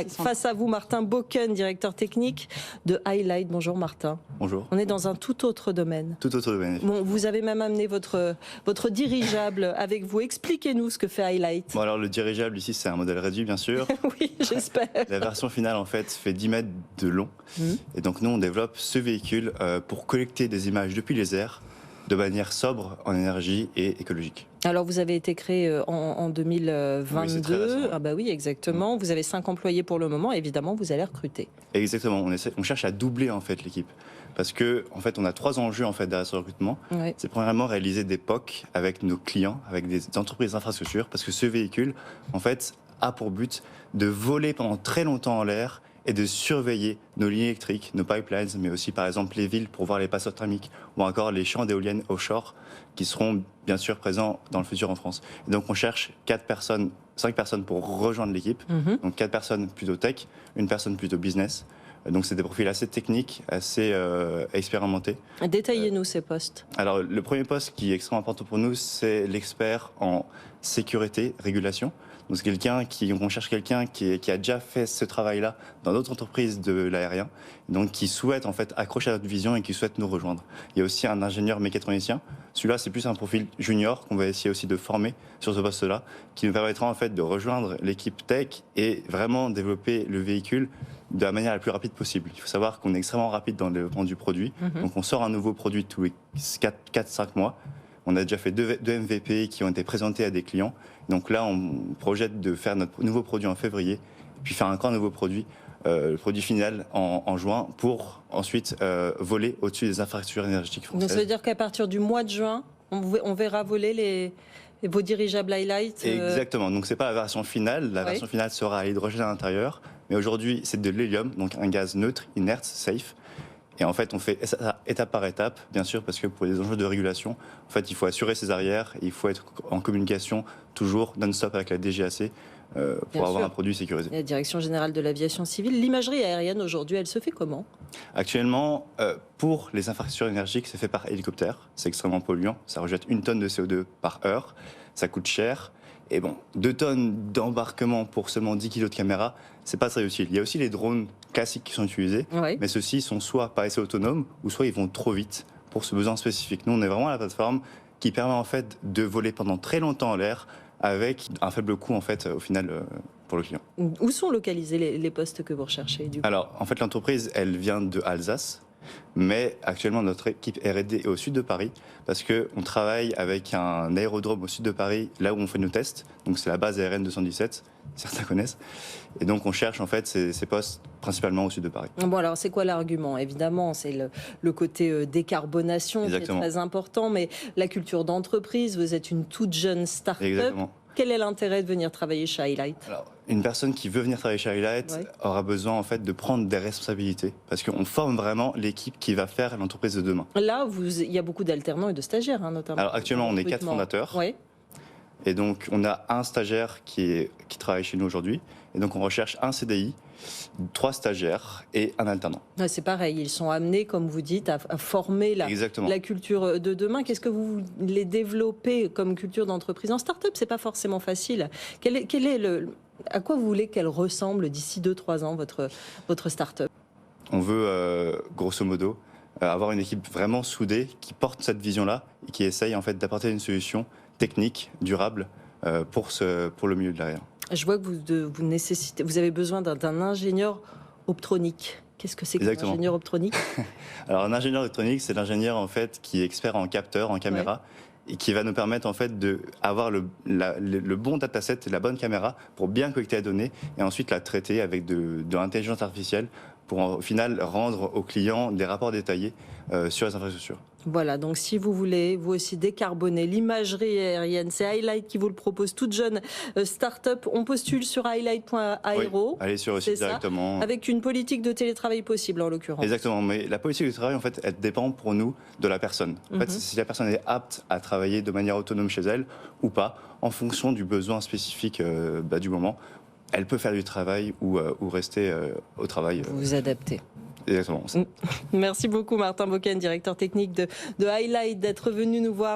Face à vous, Martin Bocken, directeur technique de Highlight. Bonjour Martin. Bonjour. On est dans un tout autre domaine. Tout autre domaine. Bon, vous avez même amené votre dirigeable avec vous. Expliquez-nous ce que fait Highlight. Bon, alors le dirigeable ici, c'est un modèle réduit, bien sûr. Oui, j'espère. La version finale, en fait, fait 10 mètres de long. Et donc nous, on développe ce véhicule pour collecter des images depuis les airs de manière sobre en énergie et écologique. Alors vous avez été créé en 2022. Oui, c'est très récent. Ah bah oui, exactement. Vous avez 5 employés pour le moment. Évidemment, vous allez recruter. Exactement. On cherche à doubler en fait l'équipe parce que en fait, on a 3 enjeux en fait derrière ce recrutement. Ouais. C'est premièrement réaliser des POC avec nos clients, avec des entreprises d'infrastructure, parce que ce véhicule, en fait, a pour but de voler pendant très longtemps en l'air et de surveiller nos lignes électriques, nos pipelines, mais aussi par exemple les villes pour voir les passoires thermiques ou encore les champs d'éoliennes offshore qui seront bien sûr présents dans le futur en France. Et donc on cherche 5 personnes pour rejoindre l'équipe, donc 4 personnes plutôt tech, une personne plutôt business. Donc c'est des profils assez techniques, assez expérimentés. Détaillez-nous ces postes. Alors le premier poste qui est extrêmement important pour nous, c'est l'expert en sécurité, régulation. Donc on cherche quelqu'un qui a déjà fait ce travail-là dans d'autres entreprises de l'aérien, donc qui souhaite en fait accrocher à notre vision et qui souhaite nous rejoindre. Il y a aussi un ingénieur mécatronicien. Celui-là, c'est plus un profil junior qu'on va essayer aussi de former sur ce poste-là, qui nous permettra en fait de rejoindre l'équipe tech et vraiment développer le véhicule de la manière la plus rapide possible. Il faut savoir qu'on est extrêmement rapide dans le développement du produit. Donc on sort un nouveau produit tous les 4-5 mois. On a déjà fait 2 MVP qui ont été présentés à des clients. Donc là, on projette de faire notre nouveau produit en février, puis faire encore un nouveau produit, le produit final en juin, pour ensuite voler au-dessus des infrastructures énergétiques françaises. Donc ça veut dire qu'à partir du mois de juin, on verra voler vos dirigeables Highlight. Exactement. Donc c'est pas la version finale. La version finale sera à l'hydrogène à l'intérieur. Mais aujourd'hui, c'est de l'hélium, donc un gaz neutre, inerte, safe. Et en fait, on fait ça étape par étape, bien sûr, parce que pour les enjeux de régulation, en fait, il faut assurer ses arrières, il faut être en communication toujours non-stop avec la DGAC pour avoir un produit sécurisé. La Direction générale de l'aviation civile. L'imagerie aérienne aujourd'hui, elle se fait comment ? Actuellement, pour les infrastructures énergiques, c'est fait par hélicoptère. C'est extrêmement polluant. Ça rejette 1 tonne de CO2 par heure. Ça coûte cher. Et bon, 2 tonnes d'embarquement pour seulement 10 kilos de caméra, c'est pas très utile. Il y a aussi les drones classiques qui sont utilisés, mais ceux-ci sont soit pas assez autonomes, ou soit ils vont trop vite pour ce besoin spécifique. Nous, on est vraiment la plateforme qui permet en fait de voler pendant très longtemps en l'air avec un faible coût en fait au final pour le client. Où sont localisés les postes que vous recherchez du coup ? Alors, en fait, l'entreprise, elle vient de Alsace. Mais actuellement, notre équipe R&D est au sud de Paris parce qu'on travaille avec un aérodrome au sud de Paris, là où on fait nos tests. Donc c'est la base ARN 217, certains connaissent. Et donc on cherche en fait ces postes principalement au sud de Paris. Bon alors c'est quoi l'argument ? Évidemment, c'est le côté décarbonation qui est très important, mais la culture d'entreprise, vous êtes une toute jeune start-up. Exactement. Quel est l'intérêt de venir travailler chez Highlight ? Alors, une personne qui veut venir travailler chez Highlight aura besoin en fait de prendre des responsabilités parce qu'on forme vraiment l'équipe qui va faire l'entreprise de demain. Là, il y a beaucoup d'alternants et de stagiaires notamment. Alors actuellement, on est 4 fondateurs. Et donc, on a un stagiaire qui travaille chez nous aujourd'hui. Et donc, on recherche un CDI, 3 stagiaires et un alternant. C'est pareil, ils sont amenés, comme vous dites, à former la culture de demain. Qu'est-ce que vous voulez développer comme culture d'entreprise ? En start-up, c'est pas forcément facile. À quoi vous voulez qu'elle ressemble d'ici 2-3 ans, votre start-up ? On veut, grosso modo, avoir une équipe vraiment soudée qui porte cette vision-là et qui essaye en fait d'apporter une solution technique, durable pour le milieu de l'aérien. Je vois que vous avez besoin d'un ingénieur optronique. Qu'est-ce que c'est qu'un ingénieur optronique ? Alors un ingénieur optronique, c'est l'ingénieur en fait qui est expert en capteur, en caméra, et qui va nous permettre en fait d'avoir le bon dataset et la bonne caméra pour bien collecter la donnée et ensuite la traiter avec de l'intelligence artificielle pour au final rendre aux clients des rapports détaillés sur les infrastructures. Voilà, donc si vous voulez, vous aussi décarboner l'imagerie aérienne, c'est Highlight qui vous le propose, toute jeune start-up. On postule sur highlight.aero. Oui, allez sur le site directement. Avec une politique de télétravail possible en l'occurrence. Exactement, mais la politique de travail, en fait, elle dépend pour nous de la personne. En fait, si la personne est apte à travailler de manière autonome chez elle ou pas, en fonction du besoin spécifique du moment, elle peut faire du travail ou rester au travail. Vous vous adaptez. Exactement. Merci beaucoup Martin Bocken, directeur technique de Highlight, d'être venu nous voir.